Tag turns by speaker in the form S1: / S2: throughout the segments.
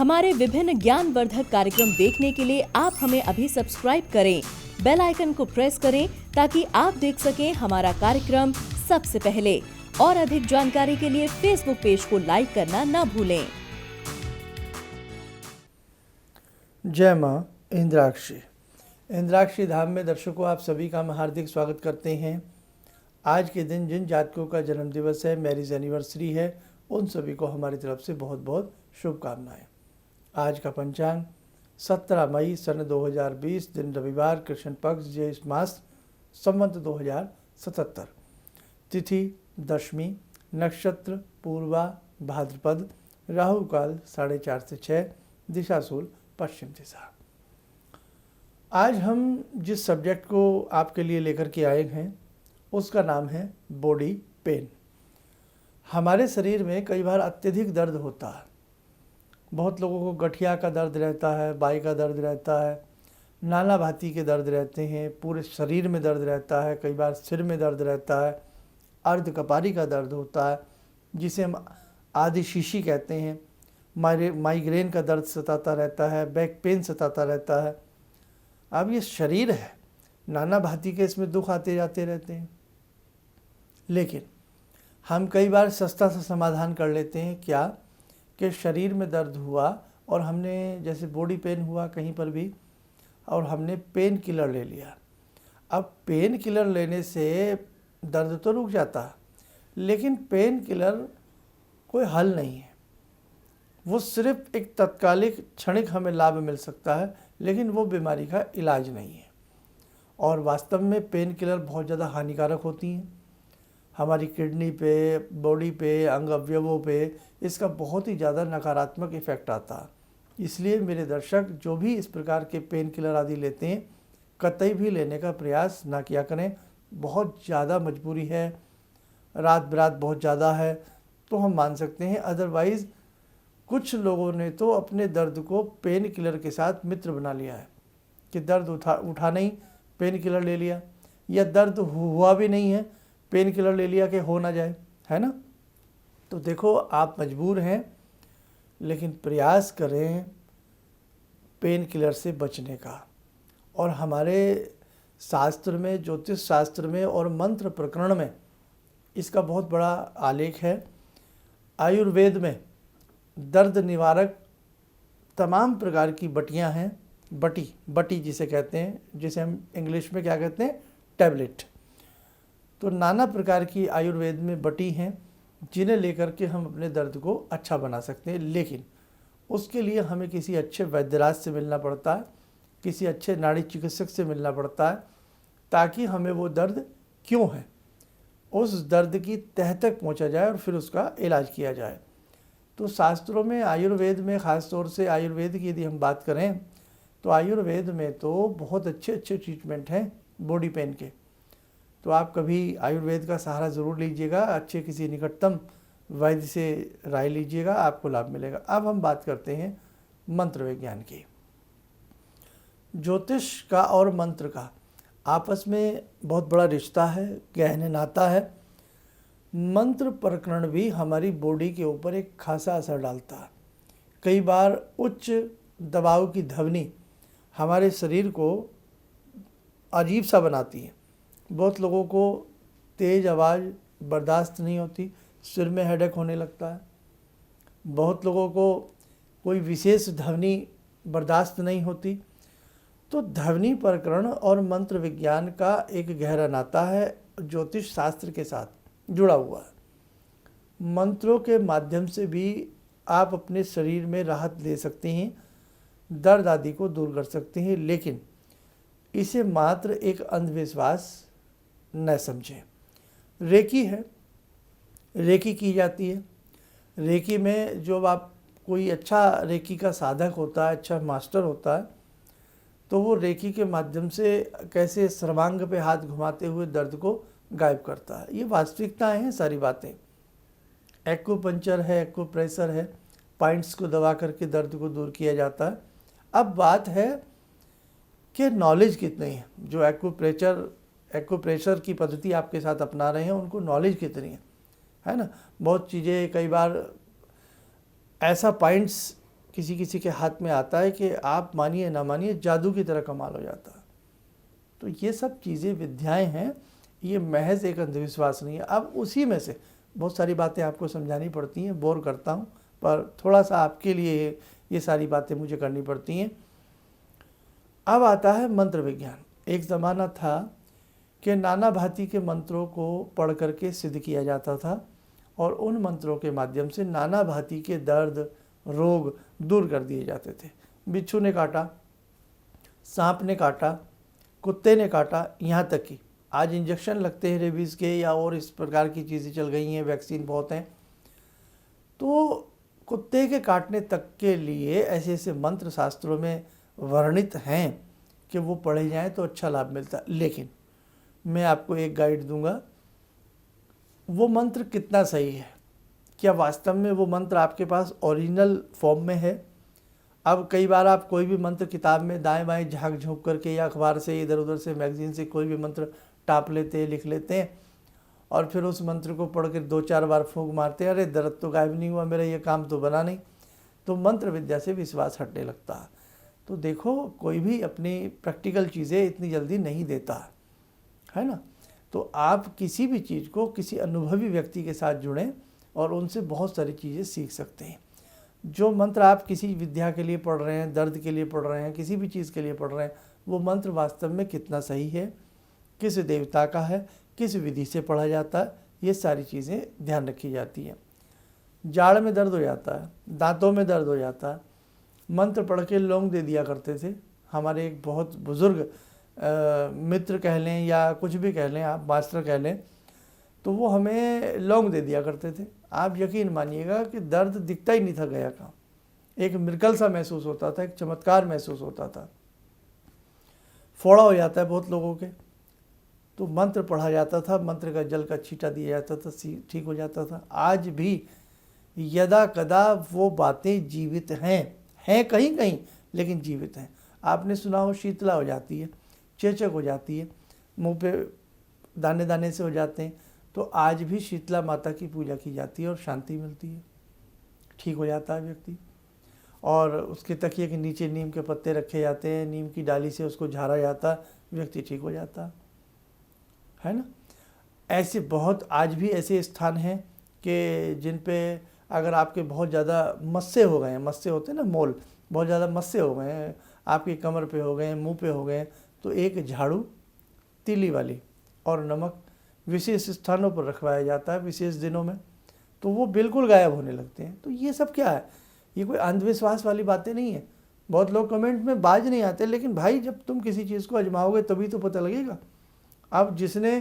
S1: हमारे विभिन्न ज्ञानवर्धक कार्यक्रम देखने के लिए आप हमें अभी सब्सक्राइब करें, बेल आइकन को प्रेस करें ताकि आप देख सकें हमारा कार्यक्रम सबसे पहले। और अधिक जानकारी के लिए फेसबुक पेज को लाइक करना न भूलें।
S2: जय माँ इंद्राक्षी। इंद्राक्षी धाम में दर्शकों आप सभी का मैं हार्दिक स्वागत करते हैं। आज के दिन जिन जातकों का जन्म दिवस है, मैरिज एनिवर्सरी है, उन सभी को हमारी तरफ से बहुत बहुत शुभकामनाएं। आज का पंचांग 17 मई सन 2020, दिन रविवार, कृष्ण पक्ष, ज्येष्ठ मास, संवत 2077, तिथि दशमी, नक्षत्र पूर्वा भाद्रपद, राहु काल 4:30 से 6, दिशा शूल पश्चिम दिशा। आज हम जिस सब्जेक्ट को आपके लिए लेकर के आए हैं उसका नाम है बॉडी पेन। हमारे शरीर में कई बार अत्यधिक दर्द होता है। बहुत लोगों को गठिया का दर्द रहता है, बाई का दर्द रहता है, नाना भांति के दर्द रहते हैं, पूरे शरीर में दर्द रहता है, कई बार सिर में दर्द रहता है, अर्ध कपारी का दर्द होता है जिसे हम आदि शीशी कहते हैं, माइग्रेन का दर्द सताता रहता है, बैक पेन सताता रहता है। अब ये शरीर है, नाना भांति के इसमें दुख आते जाते रहते हैं, लेकिन हम कई बार सस्ता सा समाधान कर लेते हैं। क्या कि शरीर में दर्द हुआ और हमने जैसे बॉडी पेन हुआ कहीं पर भी और हमने पेन किलर ले लिया। अब पेन किलर लेने से दर्द तो रुक जाता है, लेकिन पेन किलर कोई हल नहीं है। वो सिर्फ एक तत्कालिक क्षणिक हमें लाभ मिल सकता है, लेकिन वो बीमारी का इलाज नहीं है। और वास्तव में पेन किलर बहुत ज़्यादा हानिकारक होती हैं हमारी किडनी पे, बॉडी पे, अंग अवयवों पे। इसका बहुत ही ज़्यादा नकारात्मक इफ़ेक्ट आता है। इसलिए मेरे दर्शक जो भी इस प्रकार के पेन किलर आदि लेते हैं, कतई भी लेने का प्रयास ना किया करें। बहुत ज़्यादा मजबूरी है, रात बिरात बहुत ज़्यादा है तो हम मान सकते हैं, अदरवाइज़ कुछ लोगों ने तो अपने दर्द को पेन किलर के साथ मित्र बना लिया है कि दर्द उठा नहीं, पेन किलर ले लिया, या दर्द हुआ भी नहीं है, पेन किलर ले लिया कि हो ना जाए, है ना। तो देखो आप मजबूर हैं, लेकिन प्रयास करें पेन किलर से बचने का। और हमारे शास्त्र में, ज्योतिष शास्त्र में और मंत्र प्रकरण में इसका बहुत बड़ा आलेख है। आयुर्वेद में दर्द निवारक तमाम प्रकार की बटियां हैं। बटी जिसे कहते हैं, जिसे हम इंग्लिश में क्या कहते हैं, टैबलेट। तो नाना प्रकार की आयुर्वेद में बटी हैं जिन्हें लेकर के हम अपने दर्द को अच्छा बना सकते हैं, लेकिन उसके लिए हमें किसी अच्छे वैद्यराज से मिलना पड़ता है, किसी अच्छे नाड़ी चिकित्सक से मिलना पड़ता है, ताकि हमें वो दर्द क्यों है उस दर्द की तह तक पहुंचा जाए और फिर उसका इलाज किया जाए। तो शास्त्रों में, आयुर्वेद में, ख़ास तौर से आयुर्वेद की यदि हम बात करें तो आयुर्वेद में तो बहुत अच्छे ट्रीटमेंट हैं बॉडी पेन के। तो आप कभी आयुर्वेद का सहारा ज़रूर लीजिएगा, अच्छे किसी निकटतम वैद्य से राय लीजिएगा, आपको लाभ मिलेगा। अब हम बात करते हैं मंत्र विज्ञान की। ज्योतिष का और मंत्र का आपस में बहुत बड़ा रिश्ता है, गहन नाता है। मंत्र प्रकरण भी हमारी बॉडी के ऊपर एक खासा असर डालता है। कई बार उच्च दबाव की ध्वनि हमारे शरीर को अजीब सा बनाती है। बहुत लोगों को तेज़ आवाज़ बर्दाश्त नहीं होती, सिर में हेडेक होने लगता है। बहुत लोगों को कोई विशेष ध्वनि बर्दाश्त नहीं होती। तो ध्वनि प्रकरण और मंत्र विज्ञान का एक गहरा नाता है, ज्योतिष शास्त्र के साथ जुड़ा हुआ है। मंत्रों के माध्यम से भी आप अपने शरीर में राहत ले सकते हैं, दर्द आदि को दूर कर सकते हैं, लेकिन इसे मात्र एक अंधविश्वास न समझें। रेकी है, रेकी की जाती है। रेकी में जो आप कोई अच्छा रेकी का साधक होता है, अच्छा मास्टर होता है, तो वो रेकी के माध्यम से कैसे सर्वांग पे हाथ घुमाते हुए दर्द को गायब करता है। ये वास्तविकताएं हैं सारी बातें। एक्यूपंक्चर है, एक्यूप्रेशर है, पॉइंट्स को दबा करके दर्द को दूर किया जाता है। अब बात है कि नॉलेज कितनी है। जो एक्यूप्रेशर की पद्धति आपके साथ अपना रहे हैं उनको नॉलेज कितनी है ना। बहुत चीज़ें कई बार ऐसा पॉइंट्स किसी किसी के हाथ में आता है कि आप मानिए ना मानिए जादू की तरह कमाल हो जाता है। तो ये सब चीज़ें विद्याएं हैं, ये महज एक अंधविश्वास नहीं है। अब उसी में से बहुत सारी बातें आपको समझानी पड़ती हैं, बोर करता हूँ पर थोड़ा सा आपके लिए ये सारी बातें मुझे करनी पड़ती हैं। अब आता है मंत्र विज्ञान। एक ज़माना था कि नाना भांति के मंत्रों को पढ़ करके सिद्ध किया जाता था और उन मंत्रों के माध्यम से नाना भांति के दर्द रोग दूर कर दिए जाते थे। बिच्छू ने काटा, सांप ने काटा, कुत्ते ने काटा, यहाँ तक कि आज इंजेक्शन लगते हैं रेबीज़ के या और इस प्रकार की चीज़ें चल गई हैं, वैक्सीन बहुत हैं। तो कुत्ते के काटने तक के लिए ऐसे ऐसे मंत्र शास्त्रों में वर्णित हैं कि वो पढ़े जाएं तो अच्छा लाभ मिलता है। लेकिन मैं आपको एक गाइड दूंगा, वो मंत्र कितना सही है, क्या वास्तव में वो मंत्र आपके पास ओरिजिनल फॉर्म में है। अब कई बार आप कोई भी मंत्र किताब में दाएं बाएं झाँक झोंक करके या अखबार से इधर उधर से मैगजीन से कोई भी मंत्र टाप लेते हैं, लिख लेते हैं और फिर उस मंत्र को पढ़ कर 2-4 बार फूंक मारते हैं, अरे दर्द तो गायब नहीं हुआ, मेरा ये काम तो बना नहीं। तो मंत्र विद्या से विश्वास हटने लगता है। तो देखो, कोई भी अपनी प्रैक्टिकल चीज़ें इतनी जल्दी नहीं देता है ना। तो आप किसी भी चीज़ को किसी अनुभवी व्यक्ति के साथ जुड़ें और उनसे बहुत सारी चीज़ें सीख सकते हैं। जो मंत्र आप किसी विद्या के लिए पढ़ रहे हैं, दर्द के लिए पढ़ रहे हैं, किसी भी चीज़ के लिए पढ़ रहे हैं, वो मंत्र वास्तव में कितना सही है, किस देवता का है, किस विधि से पढ़ा जाता है, ये सारी चीज़ें ध्यान रखी जाती हैं। जाड़ में दर्द हो जाता है, दांतों में दर्द हो जाता है, मंत्र पढ़ के लौंग दे दिया करते थे। हमारे एक बहुत बुज़ुर्ग मित्र कह लें या कुछ भी कह लें, आप मास्टर कह लें, तो वो हमें लौंग दे दिया करते थे। आप यकीन मानिएगा कि दर्द दिखता ही नहीं था गया का, एक मिरकल सा महसूस होता था, एक चमत्कार महसूस होता था। फोड़ा हो जाता है बहुत लोगों के, तो मंत्र पढ़ा जाता था, मंत्र का जल का छींटा दिया जाता था, ठीक हो जाता था। आज भी यदा कदा वो बातें जीवित हैं कहीं कहीं, लेकिन जीवित हैं। आपने सुना हो शीतला हो जाती है, चेचक हो जाती है, मुंह पे दाने दाने से हो जाते हैं, तो आज भी शीतला माता की पूजा की जाती है और शांति मिलती है, ठीक हो जाता है व्यक्ति। और उसके तकिए के नीचे नीम के पत्ते रखे जाते हैं, नीम की डाली से उसको झाड़ा जाता है, व्यक्ति ठीक हो जाता है ना। ऐसे बहुत आज भी ऐसे स्थान हैं कि जिन पे अगर आपके बहुत ज़्यादा मस्से हो गए हैं, मस्से होते हैं ना मोल, बहुत ज़्यादा मस्से हो गए हैं, आपकी कमर पे हो गए हैं, मुंह पे हो गए हैं, तो एक झाड़ू तीली वाली और नमक विशेष स्थानों पर रखवाया जाता है विशेष दिनों में, तो वो बिल्कुल गायब होने लगते हैं। तो ये सब क्या है, ये कोई अंधविश्वास वाली बातें नहीं है। बहुत लोग कमेंट में बाज नहीं आते, लेकिन भाई जब तुम किसी चीज़ को आजमाओगे तभी तो पता लगेगा। अब जिसने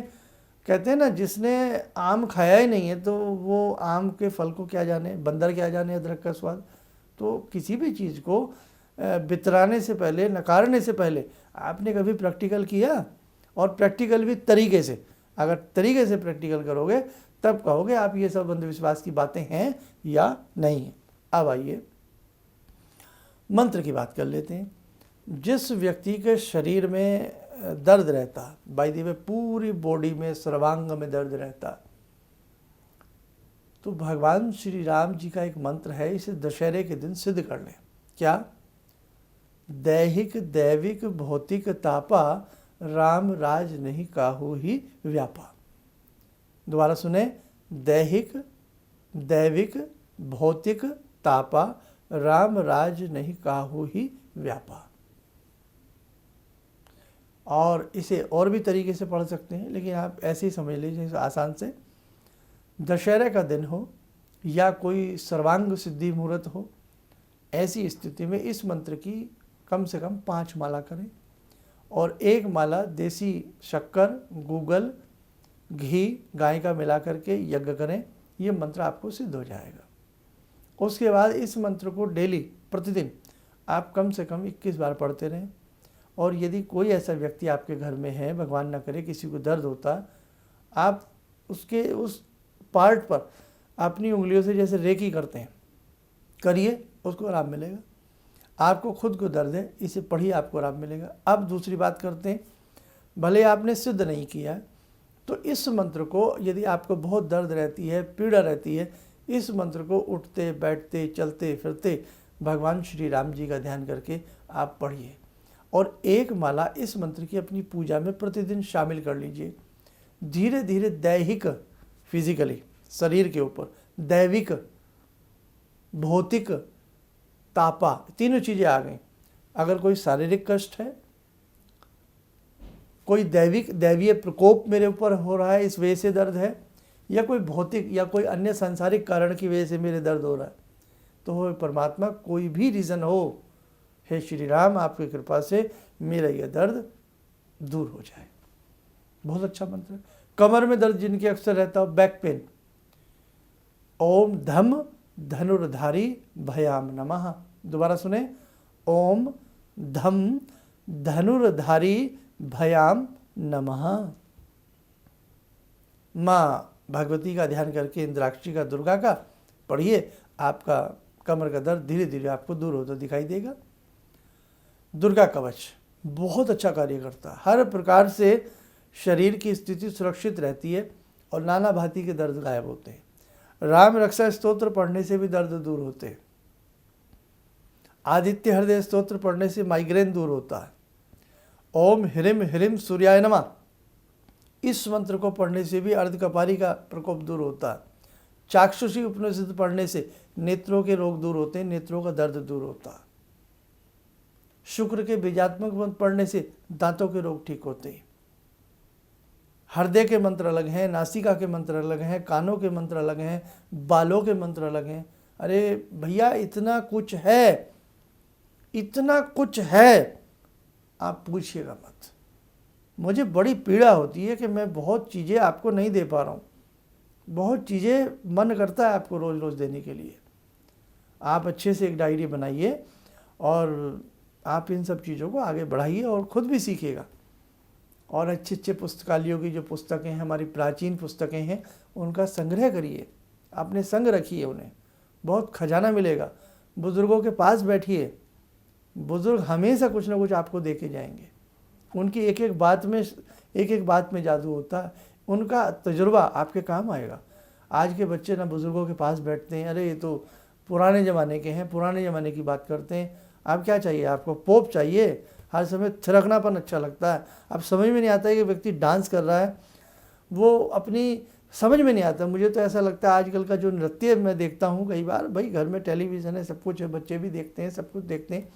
S2: कहते हैं ना, जिसने आम खाया ही नहीं है तो वो आम के फल को क्या जाने, बंदर क्या जाने अदरक का स्वाद। तो किसी भी चीज़ को बितराने से पहले, नकारने से पहले आपने कभी प्रैक्टिकल किया, और प्रैक्टिकल भी तरीके से, अगर तरीके से प्रैक्टिकल करोगे तब कहोगे आप ये सब अंधविश्वास की बातें हैं या नहीं है। अब आइए मंत्र की बात कर लेते हैं। जिस व्यक्ति के शरीर में दर्द रहता, बाय द वे पूरी बॉडी में, सर्वांग में दर्द रहता, तो भगवान श्री राम जी का एक मंत्र है, इसे दशहरे के दिन सिद्ध कर लें। क्या? दैहिक दैविक भौतिक तापा, राम राज नहीं काहू ही व्यापा। दोबारा सुने, दैहिक दैविक भौतिक तापा, राम राज नहीं काहू ही व्यापा। और इसे और भी तरीके से पढ़ सकते हैं, लेकिन आप ऐसे ही समझ लीजिए आसान से। दशहरे का दिन हो या कोई सर्वांग सिद्धि मुहूर्त हो, ऐसी स्थिति में इस मंत्र की कम से कम 5 माला करें और 1 माला देसी शक्कर, गूगल, घी, गाय का मिला करके यज्ञ करें। ये मंत्र आपको सिद्ध हो जाएगा। उसके बाद इस मंत्र को डेली, प्रतिदिन आप कम से कम 21 बार पढ़ते रहें। और यदि कोई ऐसा व्यक्ति आपके घर में है, भगवान ना करे किसी को दर्द होता, आप उसके उस पार्ट पर अपनी उंगलियों से जैसे रेकी करते हैं, करिए, उसको आराम मिलेगा। आपको खुद को दर्द है, इसे पढ़िए, आपको आराम मिलेगा। अब दूसरी बात करते हैं, भले आपने सिद्ध नहीं किया है, तो इस मंत्र को यदि आपको बहुत दर्द रहती है, पीड़ा रहती है, इस मंत्र को उठते बैठते चलते फिरते भगवान श्री राम जी का ध्यान करके आप पढ़िए और एक माला इस मंत्र की अपनी पूजा में प्रतिदिन शामिल कर लीजिए। धीरे धीरे दैहिक, फिजिकली शरीर के ऊपर, दैविक, भौतिक, तापा, तीनों चीज़ें आ गई। अगर कोई शारीरिक कष्ट है, कोई दैवीय प्रकोप मेरे ऊपर हो रहा है, इस वजह से दर्द है, या कोई भौतिक या कोई अन्य सांसारिक कारण की वजह से मेरे दर्द हो रहा है, तो हो परमात्मा कोई भी रीज़न हो, हे श्री राम आपकी कृपा से मेरा यह दर्द दूर हो जाए। बहुत अच्छा मंत्र है। कमर में दर्द जिनके अक्सर रहता हो, बैक पेन, ओम धम धनुर्धारी भयाम नमः। दोबारा सुने, ओम धम धनुर्धारी भयाम नमः। माँ भगवती का ध्यान करके, इंद्राक्षी का, दुर्गा का पढ़िए, आपका कमर का दर्द धीरे धीरे आपको दूर होता दिखाई देगा। दुर्गा कवच बहुत अच्छा कार्य करता है, हर प्रकार से शरीर की स्थिति सुरक्षित रहती है और नाना भांति के दर्द गायब होते हैं। राम रक्षा स्तोत्र पढ़ने से भी दर्द दूर होते हैं। आदित्य हृदय स्तोत्र पढ़ने से माइग्रेन दूर होता है। ओम ह्रीम ह्रीम सूर्याय नमः, इस मंत्र को पढ़ने से भी अर्धकपारी का प्रकोप दूर होता है। चाक्षुषी उपनिषद पढ़ने से नेत्रों के रोग दूर होते हैं, नेत्रों का दर्द दूर होता है। शुक्र के बीजात्मक मंत्र पढ़ने से दांतों के रोग ठीक होते हैं। हृदय के मंत्र अलग हैं, नासिका के मंत्र अलग हैं, कानों के मंत्र अलग हैं, बालों के मंत्र अलग हैं। अरे भैया इतना कुछ है, इतना कुछ है, आप पूछिएगा मत। मुझे बड़ी पीड़ा होती है कि मैं बहुत चीज़ें आपको नहीं दे पा रहा हूँ। बहुत चीज़ें मन करता है आपको रोज़ रोज़ देने के लिए। आप अच्छे से एक डायरी बनाइए और आप इन सब चीज़ों को आगे बढ़ाइए और ख़ुद भी सीखिएगा। और अच्छे अच्छे पुस्तकालयों की जो पुस्तकें हैं, हमारी प्राचीन पुस्तकें हैं, उनका संग्रह करिए, आपने संग रखिए उन्हें, बहुत खजाना मिलेगा। बुज़ुर्गों के पास बैठिए, बुज़ुर्ग हमेशा कुछ ना कुछ आपको दे के जाएंगे। उनकी एक एक बात में जादू होता है, उनका तजुर्बा आपके काम आएगा। आज के बच्चे ना बुज़ुर्गों के पास बैठते हैं, अरे ये तो पुराने ज़माने के हैं, पुराने ज़माने की बात करते हैं। आप क्या चाहिए, आपको पोप चाहिए, हर समय थिरकनापन अच्छा लगता है। अब समझ में नहीं आता है कि व्यक्ति डांस कर रहा है, वो अपनी समझ में नहीं आता। मुझे तो ऐसा लगता है आजकल का जो नृत्य मैं देखता हूँ कई बार, भाई घर में टेलीविज़न है, सब कुछ है, बच्चे भी देखते हैं, सब कुछ देखते हैं,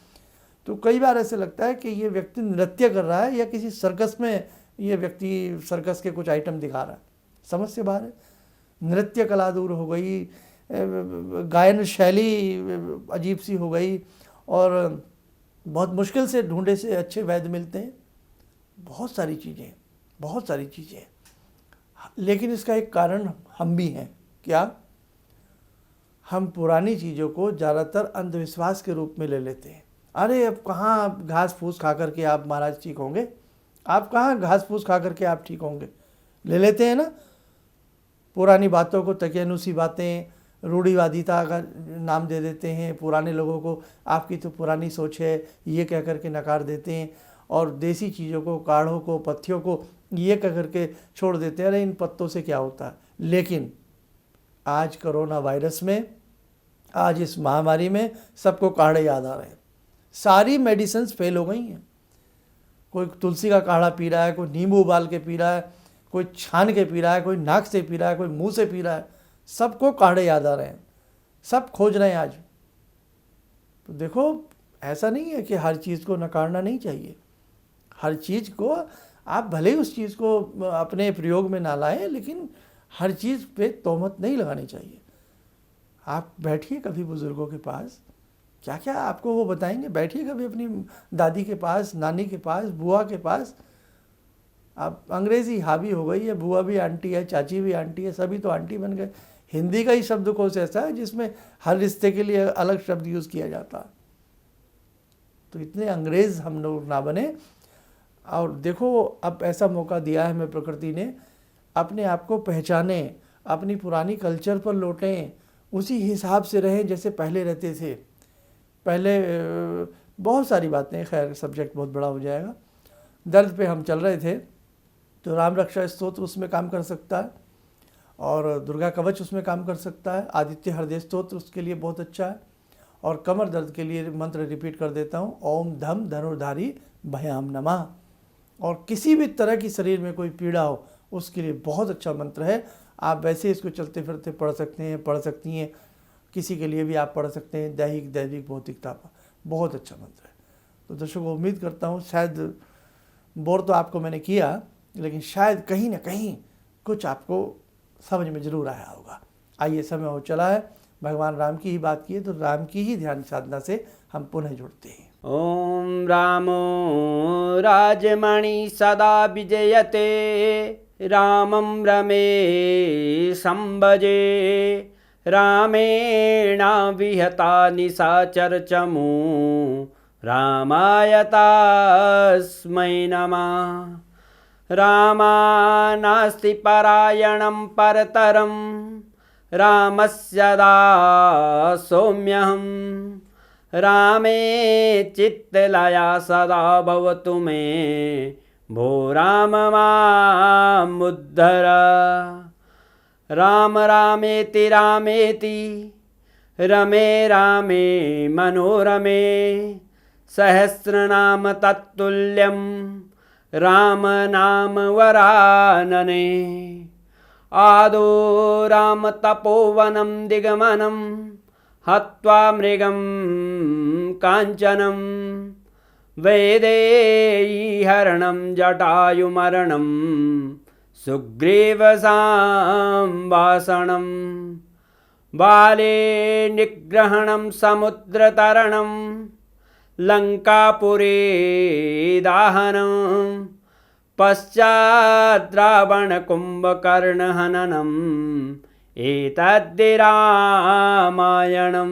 S2: तो कई बार ऐसे लगता है कि ये व्यक्ति नृत्य कर रहा है या किसी सर्कस में ये व्यक्ति सर्कस के कुछ आइटम दिखा रहा है। समझ से बाहर है। नृत्य कला दूर हो गई, गायन शैली अजीब सी हो गई, और बहुत मुश्किल से ढूंढे से अच्छे वैद्य मिलते हैं। बहुत सारी चीज़ें, लेकिन इसका एक कारण हम भी हैं। क्या? हम पुरानी चीज़ों को ज़्यादातर अंधविश्वास के रूप में ले लेते हैं। अरे अब कहाँ घास फूस खा करके आप महाराज ठीक होंगे, आप कहाँ घास फूस खा करके आप ठीक होंगे, ले लेते हैं ना। पुरानी बातों को तकियानुसी बातें, रूढ़िवादिता का नाम दे देते हैं। पुराने लोगों को आपकी तो पुरानी सोच है ये कह करके नकार देते हैं, और देसी चीज़ों को, काढ़ों को, पत्तियों को ये कह करके छोड़ देते हैं, अरे इन पत्तों से क्या होता है। लेकिन आज कोरोना वायरस में, आज इस महामारी में सबको काढ़े याद आ रहे हैं। सारी मेडिसिन्स फेल हो गई हैं। कोई तुलसी का काढ़ा पी रहा है, कोई नींबू उबाल के पी रहा है, कोई छान के पी रहा है, कोई नाक से पी रहा है, कोई मुंह से पी रहा है, सबको काढ़े याद आ रहे हैं, सब खोज रहे हैं आज। तो देखो, ऐसा नहीं है कि हर चीज़ को नकारना नहीं चाहिए। हर चीज़ को आप भले ही उस चीज़ को अपने प्रयोग में ना लाएं, लेकिन हर चीज़ पे तोहमत नहीं लगानी चाहिए। आप बैठिए कभी बुज़ुर्गों के पास, क्या क्या आपको वो बताएंगे। बैठिए कभी अपनी दादी के पास, नानी के पास, बुआ के पास। अब अंग्रेज़ी हावी हो गई है, बुआ भी आंटी है, चाची भी आंटी है, सभी तो आंटी बन गए। हिंदी का ही शब्दकोश ऐसा है जिसमें हर रिश्ते के लिए अलग शब्द यूज़ किया जाता है। तो इतने अंग्रेज़ हम लोग ना बने। और देखो, अब ऐसा मौका दिया है हमें प्रकृति ने, अपने आप को पहचानें, अपनी पुरानी कल्चर पर लौटें, उसी हिसाब से रहें जैसे पहले रहते थे। पहले बहुत सारी बातें, खैर सब्जेक्ट बहुत बड़ा हो जाएगा। दर्द पे हम चल रहे थे, तो राम रक्षा स्तोत्र उसमें काम कर सकता है, और दुर्गा कवच उसमें काम कर सकता है। आदित्य हृदय स्तोत्र उसके लिए बहुत अच्छा है। और कमर दर्द के लिए मंत्र रिपीट कर देता हूँ, ओम धम धनुर्धारी भयाम नमः। और किसी भी तरह की शरीर में कोई पीड़ा हो उसके लिए बहुत अच्छा मंत्र है। आप वैसे इसको चलते फिरते पढ़ सकते हैं, पढ़ सकती हैं, किसी के लिए भी आप पढ़ सकते हैं। दैहिक दैविक भौतिक ताप, बहुत अच्छा मंत्र है। तो दर्शकों, उम्मीद करता हूँ शायद बोर तो आपको मैंने किया, लेकिन शायद कहीं ना कहीं कुछ आपको समझ में जरूर आया होगा। आइए, समय हो चला है भगवान राम की ही बात की है, तो राम की ही ध्यान साधना से हम पुनः जुड़ते हैं।
S3: ओम रामो राजमणि सदा विजयते, रामं रमे संभजे, रामेण विहता निशाचर चमू, रामाय तस्मै नमः। रामानास्ति परायणं परतरं, रामस्य दासोऽम्यहं, रामे चित्तलया सदा भवतु मे, भो राम मामुद्धर। राम रामेति रामेति, रमे रामे मनोरमे, सहस्रनाम तत्तुल्यं, राम नाम वरानने। आदो राम तपोवनं दिगमनं, हत्वा मृगं काञ्चनं, वैदेहीहरणं जटायुमरणं, सुग्रीवसंवासनं, बाले निग्रहणं समुद्रतरणं, लङ्कापुरे दाहनं, पश्चात् रावणकुम्भकर्णहननम्, एतद्धि रामायणम्।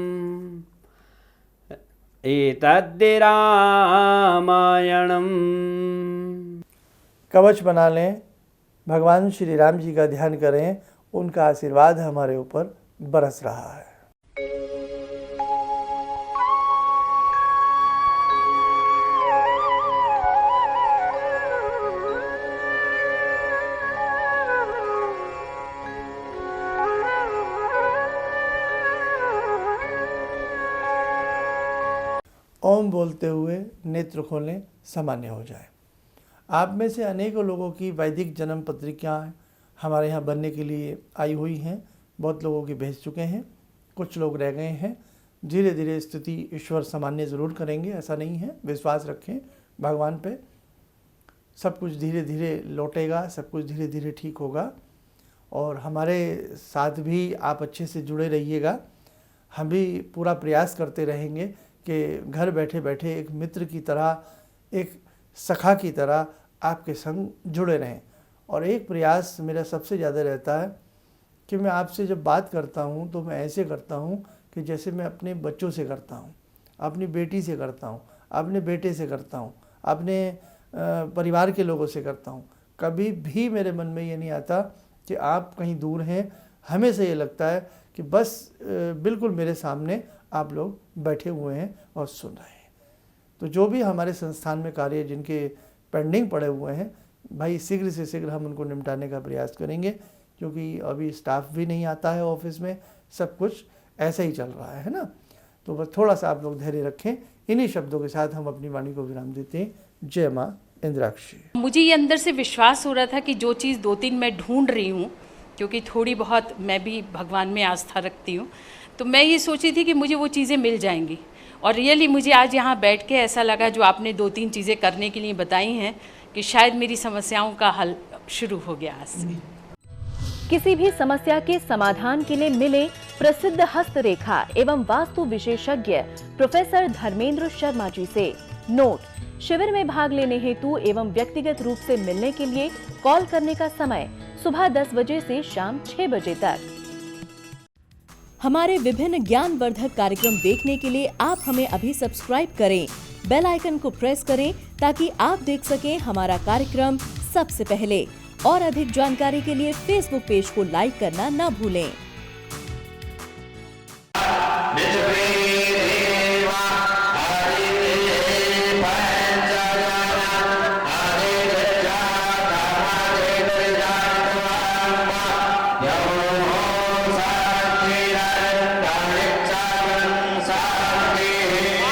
S2: कवच बना लें, भगवान श्री राम जी का ध्यान करें, उनका आशीर्वाद हमारे ऊपर बरस रहा है। ओम बोलते हुए नेत्र खोलें, सामान्य हो जाए। आप में से अनेकों लोगों की वैदिक जन्म पत्रिकाएँ हमारे यहाँ बनने के लिए आई हुई हैं। बहुत लोगों की भेज चुके हैं, कुछ लोग रह गए हैं। धीरे धीरे स्थिति ईश्वर सामान्य ज़रूर करेंगे, ऐसा नहीं है। विश्वास रखें भगवान पे, सब कुछ धीरे धीरे लौटेगा, सब कुछ धीरे धीरे ठीक होगा। और हमारे साथ भी आप अच्छे से जुड़े रहिएगा। हम भी पूरा प्रयास करते रहेंगे कि घर बैठे बैठे एक मित्र की तरह, एक सखा की तरह आपके संग जुड़े रहें। और एक प्रयास मेरा सबसे ज़्यादा रहता है कि मैं आपसे जब बात करता हूँ तो मैं ऐसे करता हूँ कि जैसे मैं अपने बच्चों से करता हूँ, अपनी बेटी से करता हूँ, अपने बेटे से करता हूँ, अपने परिवार के लोगों से करता हूँ। कभी भी मेरे मन में ये नहीं आता कि आप कहीं दूर हैं। हमेशा ये लगता है कि बस बिल्कुल मेरे सामने आप लोग बैठे हुए हैं और सुन रहे हैं। तो जो भी हमारे संस्थान में कार्य जिनके पेंडिंग पड़े हुए हैं, भाई शीघ्र से शीघ्र हम उनको निपटाने का प्रयास करेंगे, क्योंकि अभी स्टाफ भी नहीं आता है ऑफिस में, सब कुछ ऐसा ही चल रहा है ना। तो बस थोड़ा सा आप लोग धैर्य रखें। इन्हीं शब्दों के साथ हम अपनी वाणी को विराम देते हैं। जय माँ इंद्राक्षी।
S4: मुझे ये अंदर से विश्वास हो रहा था कि जो चीज़ 2-3 मैं ढूंढ रही हूँ, क्योंकि थोड़ी बहुत मैं भी भगवान में आस्था रखती हूँ, तो मैं ये सोची थी कि मुझे वो चीज़ें मिल जाएंगी। और रियली मुझे आज यहाँ बैठ के ऐसा लगा, जो आपने 2-3 चीज़ें करने के लिए बताई हैं, कि शायद मेरी समस्याओं का हल शुरू हो गया आज से।
S1: किसी भी समस्या के समाधान के लिए मिले प्रसिद्ध हस्तरेखा एवं वास्तु विशेषज्ञ प्रोफेसर धर्मेंद्र शर्मा जी से। नोट: शिविर में भाग लेने हेतु एवं व्यक्तिगत रूप से मिलने के लिए कॉल करने का समय सुबह 10 बजे से शाम 6 बजे तक। हमारे विभिन्न ज्ञानवर्धक कार्यक्रम देखने के लिए आप हमें अभी सब्सक्राइब करें, बेल आइकन को प्रेस करें ताकि आप देख सकें हमारा कार्यक्रम सबसे पहले। और अधिक जानकारी के लिए फेसबुक पेज को लाइक करना न भूलें।